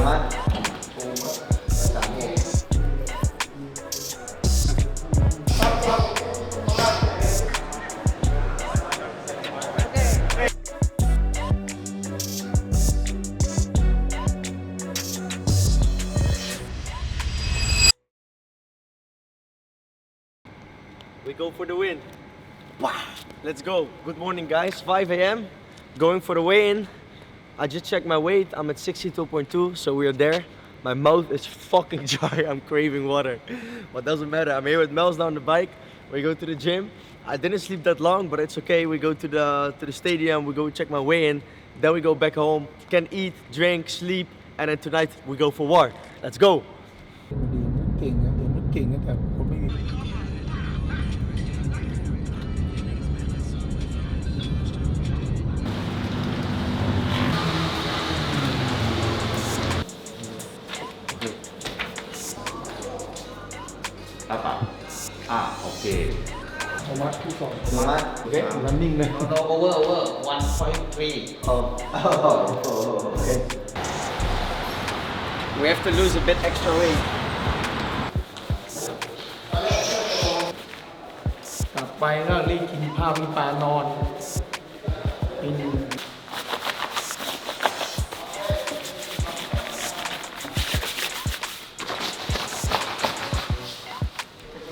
มัด We go for the win. Let's go. Good morning, guys. 5 a.m. Going for the weigh-in. I just checked my weight. I'm at 62.2, so we are there. My mouth is fucking dry. I'm craving water, but doesn't matter. I'm here with Mel's on the bike. We go to the gym. I didn't sleep that long, but it's okay. We go to the stadium. We go check my weigh-in. Then we go back home. Can eat, drink, sleep, and then tonight we go for war. Let's go. เก่งนะเดี๋ยวมันเก่งนะแต่คนไม่มี โอเค สมัครที่สอง มัดโอเค running เลย no over 1.3 okay We have to lose a bit extra weight. กลับไปก็รีบกินข้าวกินปลานอนกิน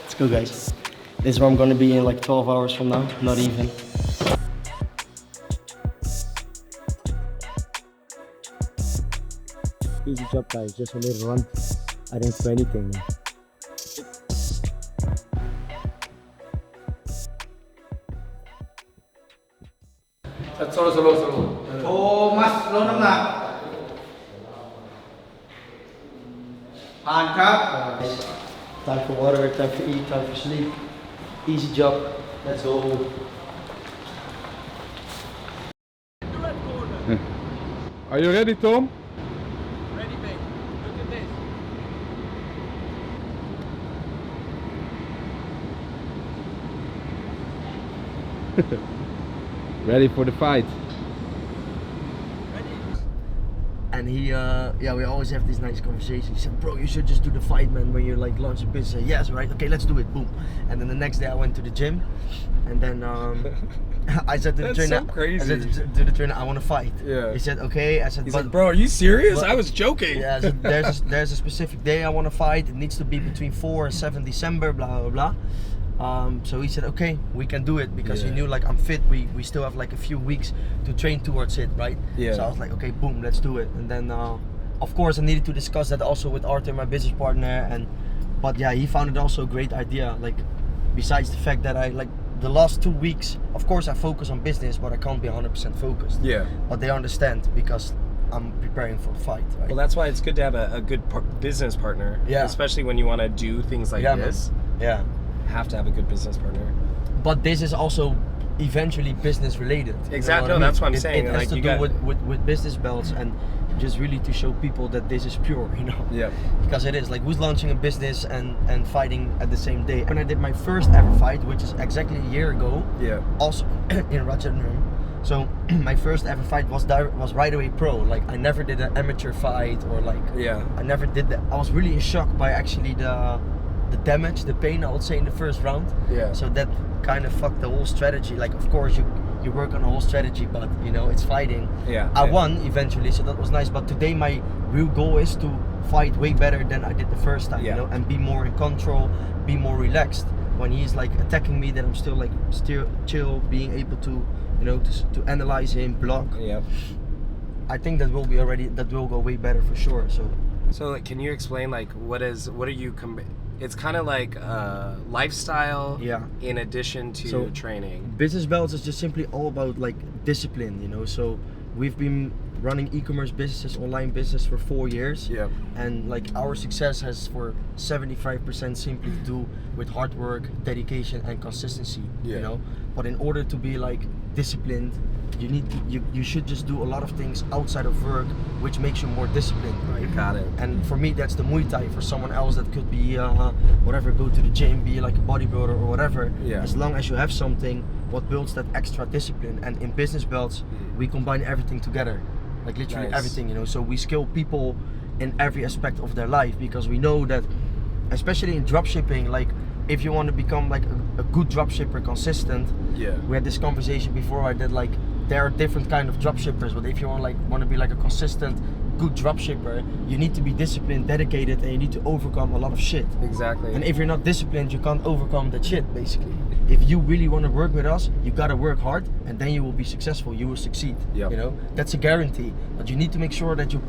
Let's go, guys. This is where I'm gonna be in like 12 hours from now, not even. Easy job, guys. Just a little run. I didn't do anything. slow โทมัสลดน้ำหนักผ่านครับ Time for water, time for eat, time for sleep. Easy job. Let's go. Are you ready, Tom? Ready, mate. Look at this. Ready for the fight? And he, yeah, we always have these nice conversations. He said, bro, you should just do the fight, man, when you like launch a business. I said, yes, right, okay, let's do it, boom. And then the next day I went to the gym, and then I said to the trainer, so crazy. I said to the trainer, I want to fight. Yeah. He said, okay. I said, He's but, like, bro, are you serious? but- I was joking. yeah, I said, there's a specific day I want to fight. It needs to be between 4 and 7 December, blah, blah, blah. So he said, okay, we can do it, because he Yeah. knew like I'm fit. We still have like a few weeks to train towards it, right? Yeah. So I was like, okay, boom, let's do it. And then, of course, I needed to discuss that also with Arthur, my business partner. But yeah, he found it also a great idea. Like, besides the fact that I like the last 2 weeks, of course, I focus on business, but I can't be 100% focused. Yeah. But they understand because I'm preparing for a fight, right? Well, that's why it's good to have a good business partner. Yeah. Especially when you want to do things like yeah, this. man. Yeah. Have to have a good business partner. But this is also eventually business related. You know Exactly. what I No, that's mean? what I'm saying. It has Like, to you do got- with business belts, and just really to show people that this is pure, you know? Yeah. Because it is. Like, who's launching a business and fighting at the same day? When I did my first ever fight, which is exactly a year ago, Yeah. also in Rajadamnern. So my first ever fight was right away pro. Like, I never did an amateur fight, or like, Yeah. I never did that. I was really in shock by actually the damage, the pain, I would say, in the first round. Yeah. So that kind of fucked the whole strategy. Like, of course you work on a whole strategy, but you know, it's fighting. Yeah. I Yeah. won eventually, so that was nice. But today my real goal is to fight way better than I did the first time, Yeah. you know, and be more in control, be more relaxed. When he's like attacking me, that I'm still like chill, being able to, you know, to analyze him, block. Yeah. I think that will go way better for sure. So, like, can you explain, like, what are you it's kind of like lifestyle Yeah. in addition to So- training. Business belts is just simply all about like discipline, you know. So we've been running e-commerce businesses, online business for 4 years. Yeah. And like our success has for 75% simply to do with hard work, dedication, and consistency. Yeah. You know. But in order to be like disciplined, you should just do a lot of things outside of work, which makes you more disciplined, right? Got it. And for me, that's the Muay Thai. For someone else, that could be whatever, go to the gym, be like a bodybuilder or whatever. Yeah. As long as you have something what builds that extra discipline. And in business belts, we combine everything together. Like literally Nice. everything, you know. So we skill people in every aspect of their life, because we know that, especially in dropshipping, like if you want to become like a good dropshipper, consistent. Yeah. We had this conversation before. I did like there are different kind of dropshippers, but if you want to be like a consistent, good dropshipper, you need to be disciplined, dedicated, and you need to overcome a lot of shit. Exactly. And if you're not disciplined, you can't overcome that shit, basically. If you really want to work with us, you gotta work hard, and then you will be successful. You will succeed. Yep. You know, that's a guarantee. But you need to make sure that you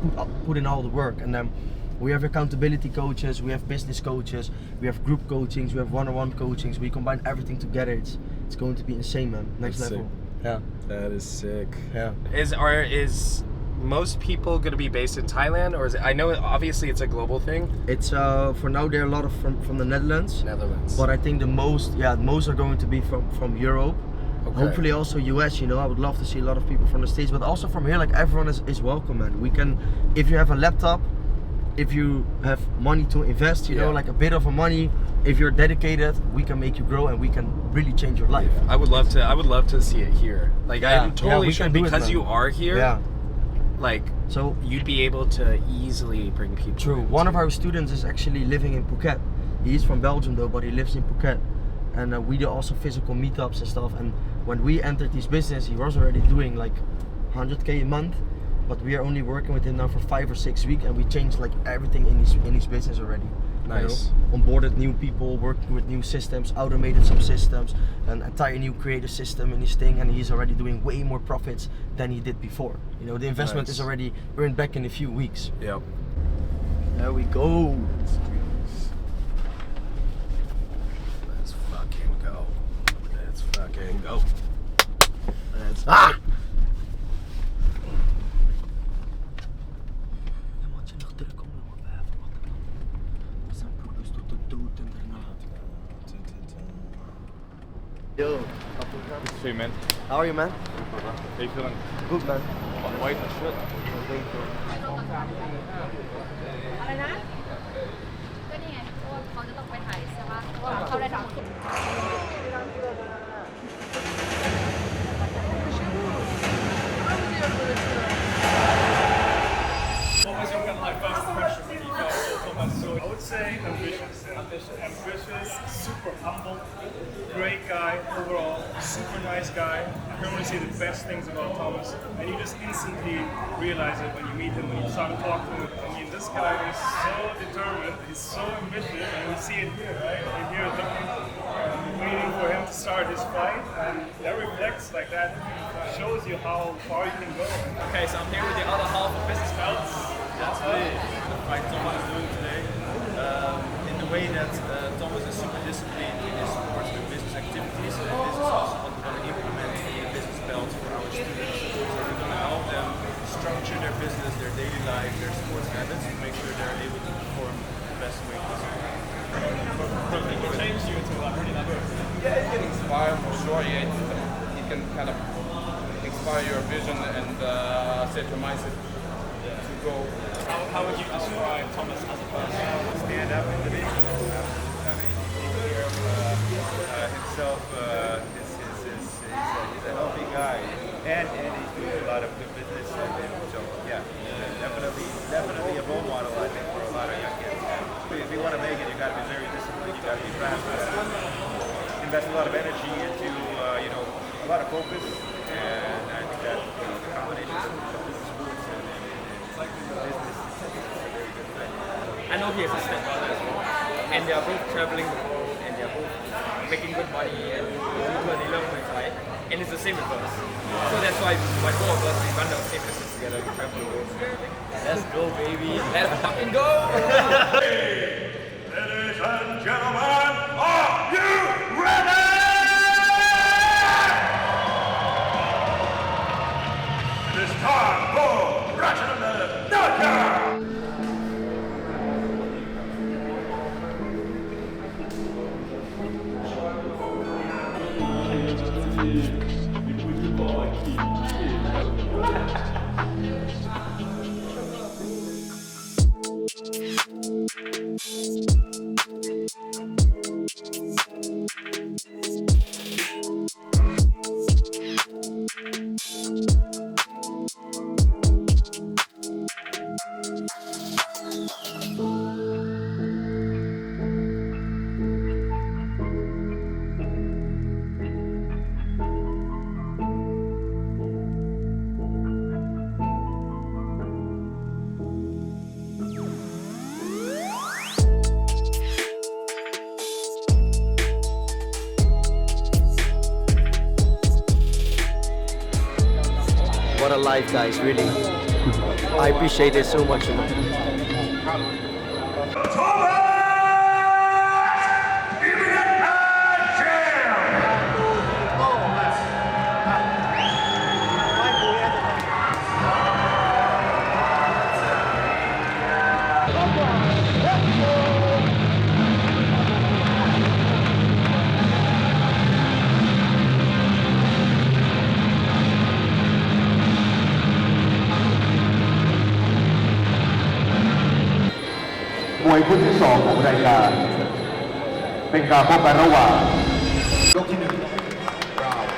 put in all the work. And then we have accountability coaches, we have business coaches, we have group coachings, we have one-on-one coachings. We combine everything together. It's going to be insane, man. Next That's level. sick. Yeah. That is sick. Yeah. Is most people going to be based in Thailand, or is it? I know obviously it's a global thing. It's for now there are a lot of from the Netherlands. Netherlands. But I think most are going to be from Europe. Okay. Hopefully also US, you know, I would love to see a lot of people from the States, but also from here, like everyone is welcome, man. We can, if you have a laptop, if you have money to invest, you know, like a bit of a money, if you're dedicated, we can make you grow and we can really change your life. I would love to see it here. Like Yeah. I'm totally we sure can do it, because man. you are here. Yeah. Like So you'd be able to easily bring people. true. in One of too. our students is actually living in Phuket. He's from Belgium though, but he lives in Phuket. And we do also physical meetups and stuff. And when we entered this business, he was already doing like 100K a month. But we are only working with him now for 5 or 6 weeks, and we changed like everything in his business already. Nice. You know? Onboarded new people, working with new systems, automated some systems, an entire new creative system in his thing, and he's already doing way more profits than he did before. You know, the investment Nice. is already earned back in a few weeks. Yep. There we go. Let's fucking go. Let's fucking go. Let's Yo, Hey man, how are you, man? how you feeling? Good, man. On white and shit. อะไรนะ ก็นี่ไงเพราะว่าเขาจะต้องไปถ่ายใช่ปะว่าเขาได้ทั้งหมด What was your like first impression when you felt Thomas? So I would say ambitious, super humble, great guy overall, super nice guy. I can only say the best things about Thomas, and you just instantly realize it when you meet him, when you start to talk to him. I mean, this guy is so determined, he's so ambitious, and we see it here, right? We're here looking, waiting for him to start his fight, and that reflects like that, shows you how far you can go. Okay, so I'm here with the other half of Business Belts. That's the fight Thomas is doing today. In the way that Thomas is super disciplined in his sports and business activities, and this is also what we're going to implement in the Business Belts for our students. So we're going to help them structure their business, their daily life, their sports habits to make sure they're able to perform the best way possible. What changed you into like really diverse? Yeah, it can inspire for sure. Yeah, it can kind of inspire your vision and set your mindset to go. How would you describe Thomas as a person? Stand up individual. Take care of himself. He's a healthy guy, and he's doing a lot of good business. So yeah, definitely a role model, I think, for a lot of young kids. If you want to make it, you got to be very disciplined. You got to be fast. Invest a lot of energy into a lot of focus, and I think that the combination of sports and business. I know he has a stepbrother as well, and they are both traveling the world, and they are both making good money, and they love Muay Thai, and it's the same with us. So that's why both of us, we run our same business together, we travel the world together. Let's go, baby. Let's fucking go! Ladies and gentlemen, are you ready? It is time for Rajadamnern Stadium! What a life, guys, really. I appreciate it so much, you know.มวยคู่ที่2ของรายการเป็นการพบกันระหว่างยกที่1 Round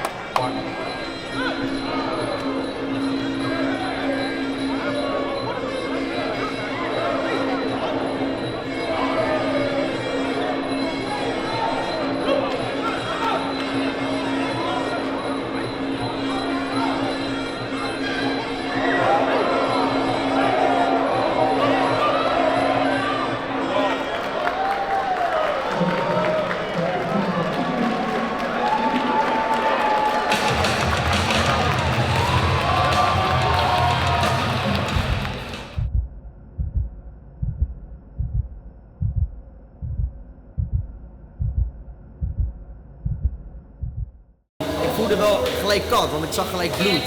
Ik voelde wel gelijk koud, want ik zag gelijk bloed.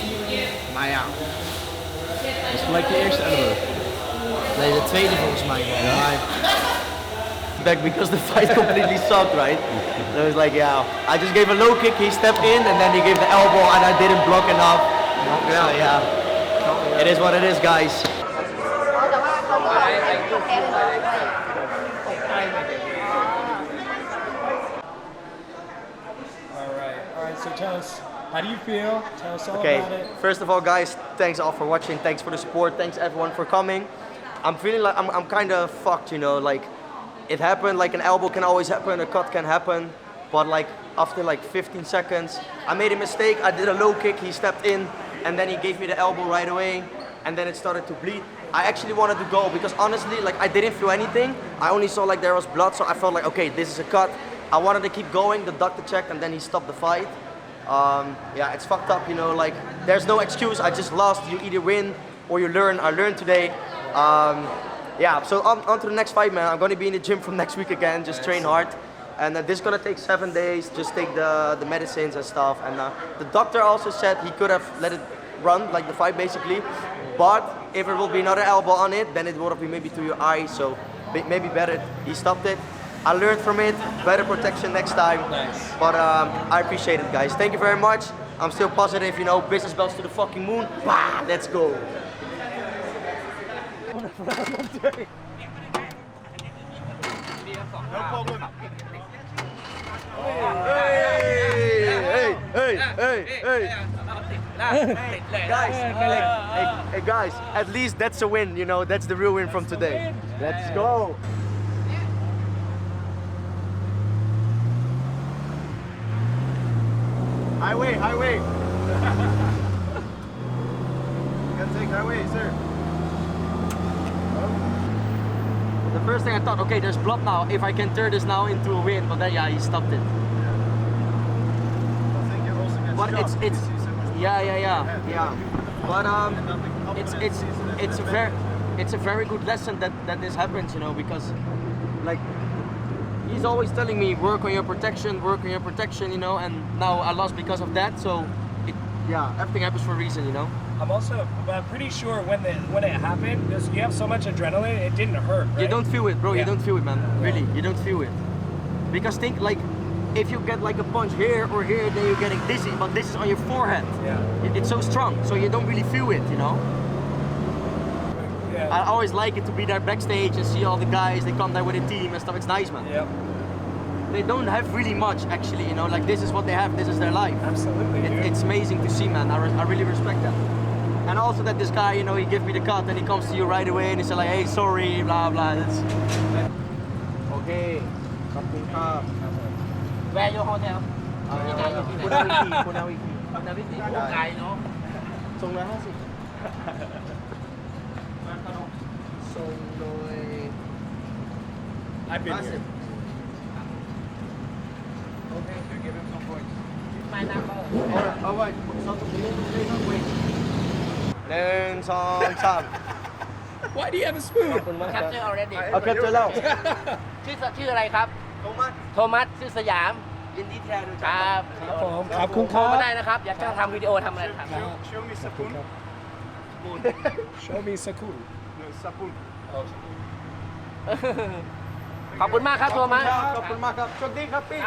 Maar ja. Dat is gelijk je eerste elbow. Nee, de tweede volgens mij. Maar back because the fight completely sucked, right? So it was like, yeah, I just gave a low kick, he stepped in, and then he gave the elbow, and I didn't block enough. So yeah, it is what it is, guys. แต่ว่าเขาก็แพ้เลยด้วย Alright, so tell us, how do you feel? Tell us all Okay, about it. first of all, guys, thanks all for watching. Thanks for the support. Thanks everyone for coming. I'm feeling like I'm kind of fucked, you know. Like it happened. Like an elbow can always happen, a cut can happen, but like after like 15 seconds, I made a mistake. I did a low kick. He stepped in, and then he gave me the elbow right away, and then it started to bleed. I actually wanted to go because honestly, like I didn't feel anything. I only saw like there was blood, so I felt like okay, this is a cut. I wanted to keep going. The doctor checked, and then he stopped the fight. Yeah, it's fucked up, you know, like there's no excuse. I just lost. You either win or you learn. I learned today. Yeah, so on to the next fight, man. I'm going to be in the gym from next week again, just train hard. And this is going to take 7 days, just take the medicines and stuff. And the doctor also said he could have let it run, like the fight basically. But if there will be another elbow on it, then it would have been maybe to your eye, so maybe better. He stopped it. I learned from it, better protection next time. Nice. But I appreciate it, guys. Thank you very much. I'm still positive, you know, business belts to the fucking moon. Bah, let's go. No problem. Guys, hey, guys, at least that's a win, you know, that's the real win from today. Let's go. Highway. You gotta take highway, sir. The first thing I thought, okay, there's blood now. If I can turn this now into a win, but then yeah, he stopped it. But it's yeah. But it's a very good lesson that this happens, you know, because like he's always telling me work on your protection, you know, and now I lost because of that. So everything happens for a reason, you know. I'm pretty sure when it happened, you have so much adrenaline, it didn't hurt. Right? You don't feel it, bro. Yeah. You don't feel it, man. Really, you don't feel it. Because think like, if you get like a punch here or here, then you're getting dizzy, but this is on your forehead. Yeah. It's so strong, so you don't really feel it, you know. Yeah. I always like it to be there backstage and see all the guys. They come there with a team and stuff. It's nice, man. Yeah. They don't have really much, actually, you know. Like this is what they have. This is their life. Absolutely. Dude. It's amazing to see, man. I really respect that. And also that this guy, you know, he gives me the cut and he comes to you right away and he says like, hey, sorry, blah blah. That's okay. Where your hotel? คุณเอาอีกทีโอ้ไกลเนาะส่งเลย50ส่งโดย I've been here. Okay, give him some points. My number. Alright, so to wait. 1 2 3 Why do you have a spoon? ขอบคุณมากครับ Capture already เอาแคปเจอร์แล้ว ชื่ออะไรครับ โทมัส โทมัสชื่อสยาม ยินดีที่ได้รู้ ค จัก รับ ผมขอบคุณค โทร รับ มาได้นะครับ อยากจะทำวิดีโอทำอะไรครับ Show me sapun. Show me Sakun. No, sapun. ขอบคุณมากครับโทมัส ขอบคุณมากครับโชคดีครับพี่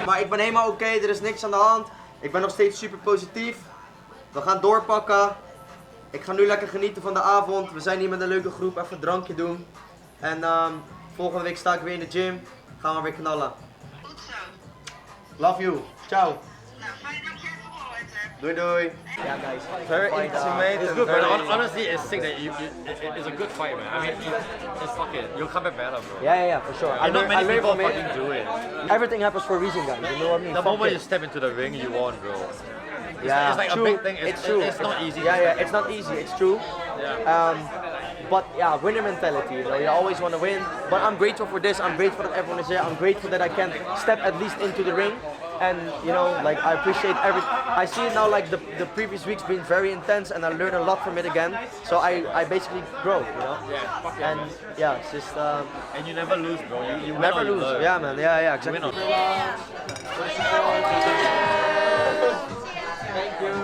Maar ik ben helemaal oké, er is niks aan de hand. Ik ben nog steeds super positief. We gaan doorpakken. Ik ga nu lekker genieten van de avond. We zijn hier met een leuke groep, even een drankje doen. En volgende week sta ik weer in de gym. Gaan we weer knallen. Love you. Ciao. Doei doei. Yeah guys. Very intimate. It's and good, but very- honestly, it's sick that it's a good fight, man. I mean, it's fuck it. You'll come back better, bro. Yeah, for sure. And not I many learn people from it. fucking do it. Everything happens for a reason, guys. You know what I mean? The Fuck moment it. you step into the ring, you won, bro. Yeah, it's like true. a big thing. It's true. It's not easy. Yeah, it's not easy. It's true. Yeah. But yeah, winner mentality. You know, you always want to win. But I'm grateful for this. I'm grateful that everyone is here. I'm grateful that I can step at least into the ring. And you know, like I appreciate I see it now. Like the previous weeks been very intense, and I learned a lot from it again. So I basically grow. You know. Yeah, fuck yeah, And bro. yeah, it's just And you never lose, bro. You win never or you lose. learn. Yeah, man. Yeah, You win exactly. or Thank you.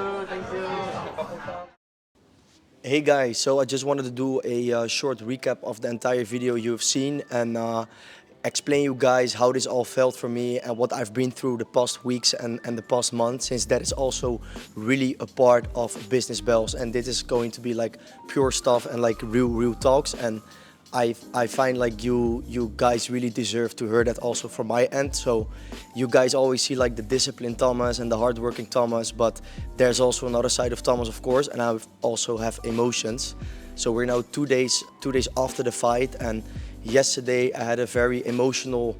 Hey guys, so I just wanted to do a short recap of the entire video you've seen and explain you guys how this all felt for me and what I've been through the past weeks and the past months, since that is also really a part of Business Bells, and this is going to be like pure stuff and like real talks, and I find like you guys really deserve to hear that also from my end. So you guys always see like the disciplined Thomas and the hardworking Thomas, but there's also another side of Thomas, of course, and I also have emotions. So we're now 2 days after the fight, and yesterday I had a very emotional,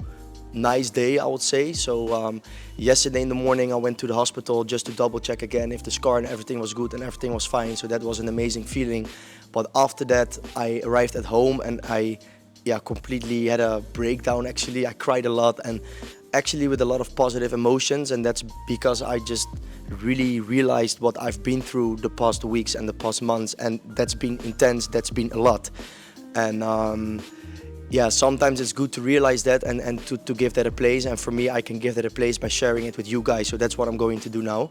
nice day, I would say. So yesterday in the morning I went to the hospital just to double check again if the scar and everything was good, and everything was fine. So that was an amazing feeling. But after that I arrived at home and I completely had a breakdown actually. I cried a lot and actually with a lot of positive emotions, and that's because I just really realized what I've been through the past weeks and the past months, and that's been intense, that's been a lot. And sometimes it's good to realize that and to give that a place, and for me I can give that a place by sharing it with you guys, so that's what I'm going to do now.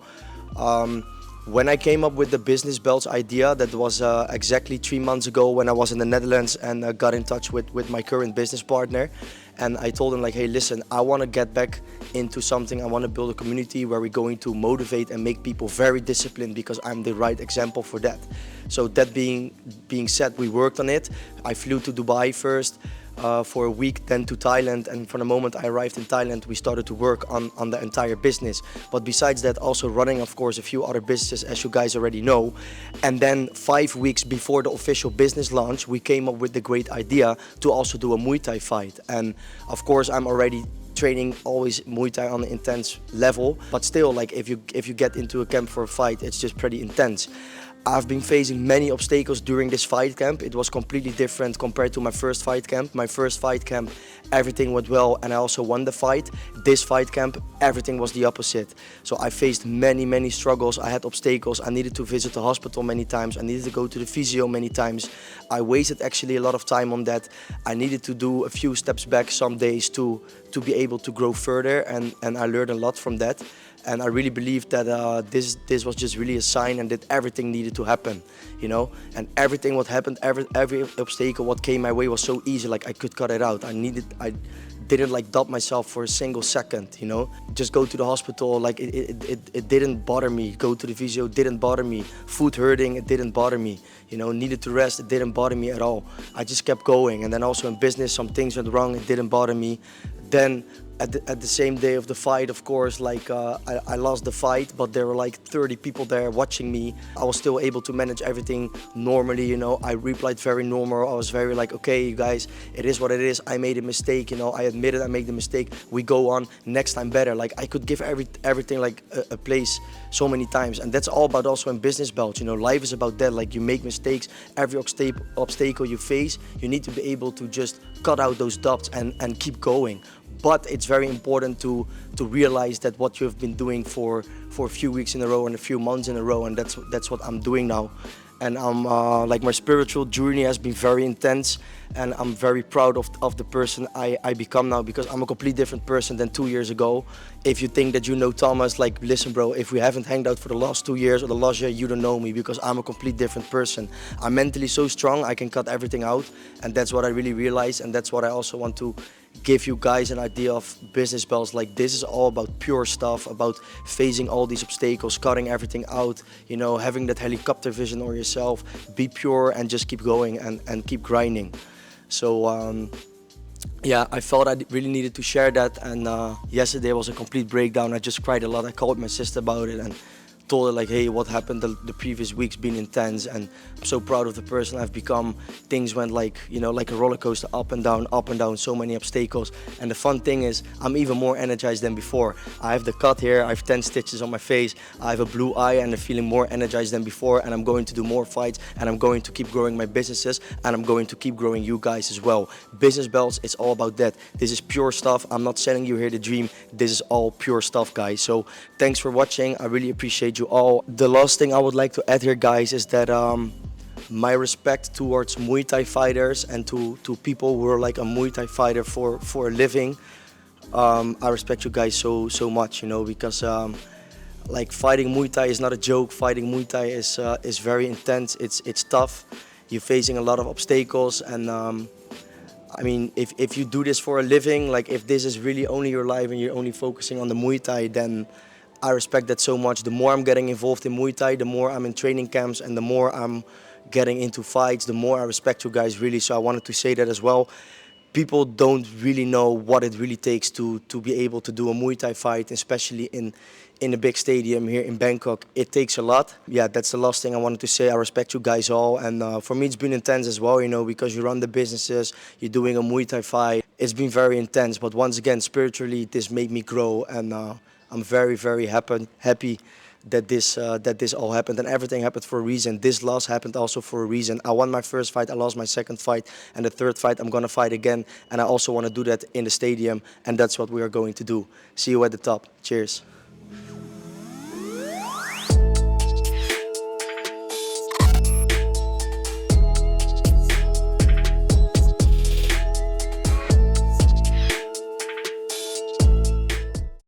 When I came up with the Business Belts idea, that was exactly 3 months ago when I was in the Netherlands and got in touch with my current business partner. And I told him like, hey, listen, I want to get back into something. I want to build a community where we're going to motivate and make people very disciplined, because I'm the right example for that. So that being said, we worked on it. I flew to Dubai first for a week, then to Thailand, and from the moment I arrived in Thailand we started to work on the entire business. But besides that, also running of course a few other businesses, as you guys already know. And then 5 weeks before the official business launch we came up with the great idea to also do a Muay Thai fight. And of course I'm already training always Muay Thai on an intense level, but still, like if you get into a camp for a fight, it's just pretty intense. I've been facing many obstacles during this fight camp. It was completely different compared to my first fight camp. My first fight camp, everything went well and I also won the fight. This fight camp, everything was the opposite. So I faced many struggles. I had obstacles. I needed to visit the hospital many times. I needed to go to the physio many times. I wasted actually a lot of time on that. I needed to do a few steps back some days to be able to grow further, and I learned a lot from that. And I really believe that this was just really a sign, and that everything needed to happen, you know. And everything what happened, every obstacle what came my way was so easy. Like I could cut it out. I didn't like doubt myself for a single second, you know. Just go to the hospital, like it didn't bother me. Go to the physio, didn't bother me. Food hurting, it didn't bother me. You know, needed to rest, it didn't bother me at all. I just kept going. And then also in business, some things went wrong, it didn't bother me. Then at the same day of the fight, of course, like I lost the fight, but there were like 30 people there watching me. I was still able to manage everything normally, you know. I replied very normal. I was very like, okay, you guys, it is what it is. I made a mistake, you know. I admitted I made the mistake. We go on, next time better. Like I could give everything like a place so many times, and that's all about also in business belts, you know. Life is about that. Like you make mistakes, every obstacle you face, you need to be able to just cut out those doubts and keep going. But it's very important to realize that what you've been doing for a few weeks in a row and a few months in a row, and that's what I'm doing now. And I'm like my spiritual journey has been very intense, and I'm very proud of the person I become now, because I'm a completely different person than 2 years ago. If you think that you know Thomas, like listen bro, if we haven't hanged out for the last 2 years or the last year, you don't know me, because I'm a completely different person. I'm mentally so strong, I can cut everything out, and that's what I really realized, and that's what I also want to give you guys an idea of business belts. Like this is all about pure stuff, about facing all these obstacles, cutting everything out, you know, having that helicopter vision on yourself, be pure and just keep going and keep grinding. So yeah, I felt I really needed to share that, and yesterday was a complete breakdown. I just cried a lot. I called my sister about it and told her like, hey, what happened the previous week's been intense, and I'm so proud of the person I've become. Things went like, you know, like a roller coaster, up and down, so many obstacles. And the fun thing is I'm even more energized than before. I have the cut here, I have 10 stitches on my face, I have a blue eye, and I'm feeling more energized than before, and I'm going to do more fights, and I'm going to keep growing my businesses, and I'm going to keep growing you guys as well. Business belts, it's all about that. This is pure stuff. I'm not selling you here the dream. This is all pure stuff, guys. So thanks for watching. I really appreciate you all. The last thing I would like to add here, guys, is that my respect towards Muay Thai fighters and to people who are like a Muay Thai fighter for a living. I respect you guys so much, you know, because like fighting Muay Thai is not a joke. Fighting Muay Thai is very intense. It's tough. You're facing a lot of obstacles, and I mean, if you do this for a living, like if this is really only your life and you're only focusing on the Muay Thai, then I respect that so much. The more I'm getting involved in Muay Thai, the more I'm in training camps, and the more I'm getting into fights, the more I respect you guys, really. So I wanted to say that as well. People don't really know what it really takes to be able to do a Muay Thai fight, especially in a big stadium here in Bangkok. It takes a lot. Yeah, that's the last thing I wanted to say. I respect you guys all, and for me it's been intense as well, you know, because you run the businesses, you're doing a Muay Thai fight. It's been very intense, but once again, spiritually, this made me grow, and I'm very happy that this all happened, and everything happened for a reason. This loss happened also for a reason. I won my first fight, I lost my second fight, and the third fight I'm gonna fight again, and I also want to do that in the stadium, and that's what we are going to do. See you at the top. Cheers.